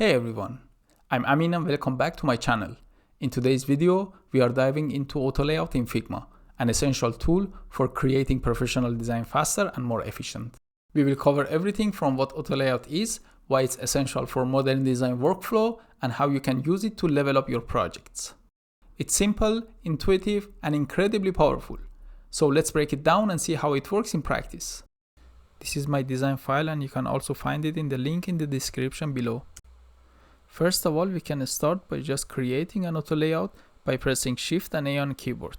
Hey everyone, I'm Amin and welcome back to my channel. In today's video, we are diving into auto layout in Figma, an essential tool for creating professional design faster and more efficient. We will cover everything from what auto layout is, why it's essential for modern design workflow, and how you can use it to level up your projects. It's simple, intuitive, and incredibly powerful. So let's break it down and see how it works in practice. This is my design file and you can also find it in the link in the description below. First of all, we can start by just creating an auto layout by pressing Shift and A on keyboard.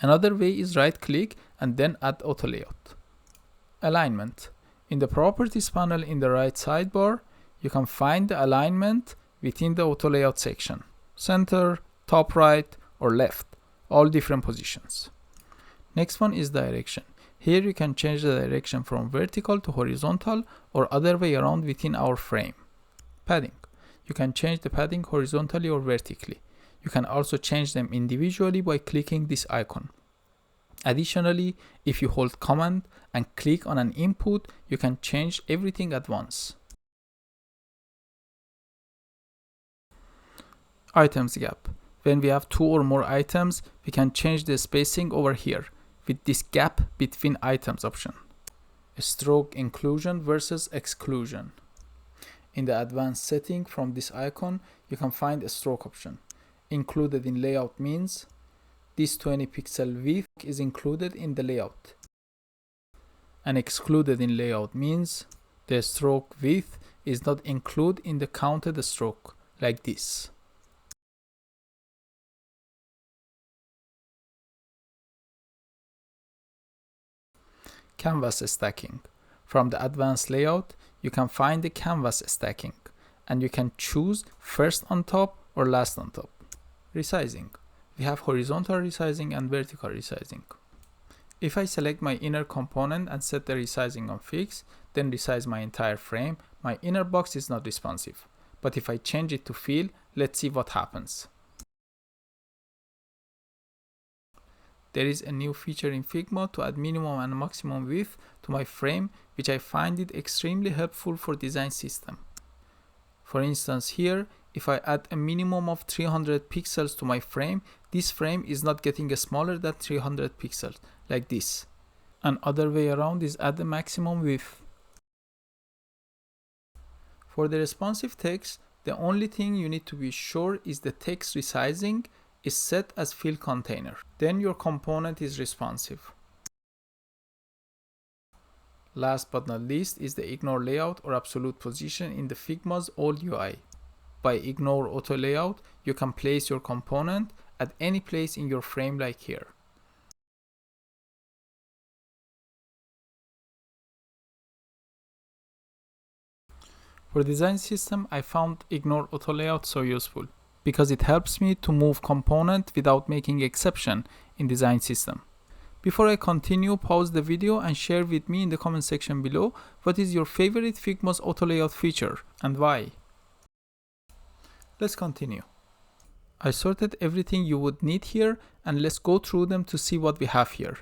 Another way is right click and then add auto layout. Alignment. In the properties panel in the right sidebar, you can find the alignment within the auto layout section. Center, top right or left, all different positions. Next one is direction. Here you can change the direction from vertical to horizontal or other way around within our frame. Padding. You can change the padding horizontally or vertically. You can also change them individually by clicking this icon. Additionally, if you hold Command and click on an input, you can change everything at once. Items gap. When we have two or more items, we can change the spacing over here with this gap between items option. Stroke inclusion versus exclusion. In the advanced setting from this icon, you can find a stroke option. Included in layout means this 20 pixel width is included in the layout. And excluded in layout means the stroke width is not included in the counted stroke, like this. Canvas stacking. From the advanced layout, you can find the canvas stacking and you can choose first on top or last on top. Resizing. We have horizontal resizing and vertical resizing. If I select my inner component and set the resizing on fix, then resize my entire frame, my inner box is not responsive. But if I change it to fill, let's see what happens. There is a new feature in Figma to add minimum and maximum width to my frame, which I find it extremely helpful for design system. For instance here, if I add a minimum of 300 pixels to my frame, this frame is not getting smaller than 300 pixels, like this. Another way around is add the maximum width. For the responsive text, the only thing you need to be sure is the text resizing is set as fill container. Then your component is responsive. Last but not least is the ignore layout or absolute position in the Figma's old UI. By ignore auto layout, you can place your component at any place in your frame like here. For design system, I found ignore auto layout so useful because it helps me to move component without making exception in design system. Before I continue, pause the video and share with me in the comment section below what is your favorite Figma's auto layout feature and why. Let's continue. I sorted everything you would need here and let's go through them to see what we have here.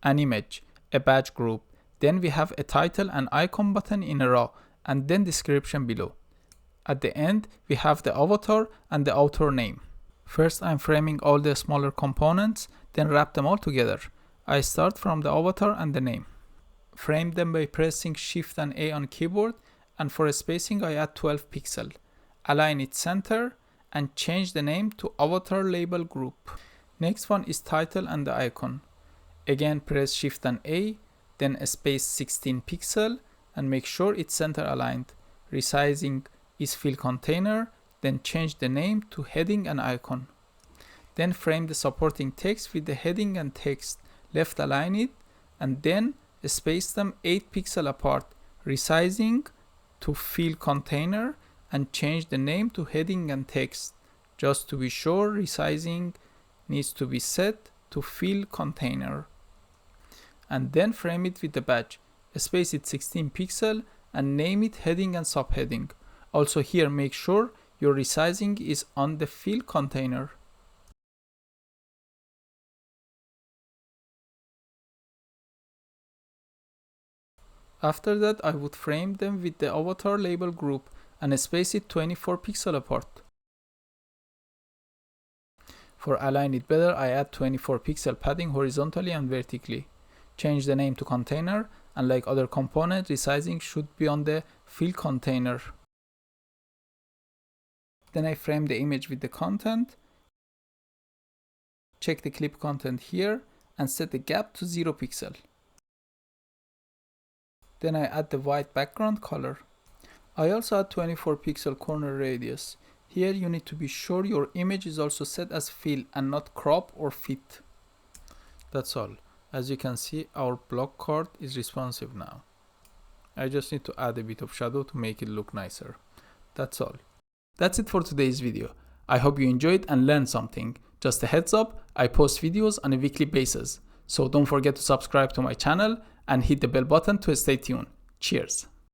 An image, a badge group, then we have a title and icon button in a row and then description below. At the end, we have the avatar and the author name. First, I'm framing all the smaller components, then wrap them all together. I start from the avatar and the name. Frame them by pressing Shift and A on keyboard, and for spacing I add 12 pixels. Align it center and change the name to avatar label group. Next one is title and the icon. Again press Shift and A, then space 16 pixels and make sure it's center aligned. Resizing is fill container, then change the name to heading and icon. Then frame the supporting text with the heading and text, left align it, and then space them 8 pixels apart. Resizing to fill container and change the name to heading and text. Just to be sure, resizing needs to be set to fill container. And then frame it with the badge. Space it 16 pixels and name it heading and subheading. Also here make sure your resizing is on the fill container. After that I would frame them with the avatar label group and space it 24 pixels apart. For align it better, I add 24 pixel padding horizontally and vertically. Change the name to container, and like other component, resizing should be on the fill container. Then I frame the image with the content. Check the clip content here and set the gap to 0 pixel. Then I add the white background color. I also add 24 pixel corner radius. Here you need to be sure your image is also set as fill and not crop or fit. That's all. As you can see, our block card is responsive now. I just need to add a bit of shadow to make it look nicer. That's all. That's it for today's video. I hope you enjoyed and learned something. Just a heads up, I post videos on a weekly basis. So don't forget to subscribe to my channel and hit the bell button to stay tuned. Cheers!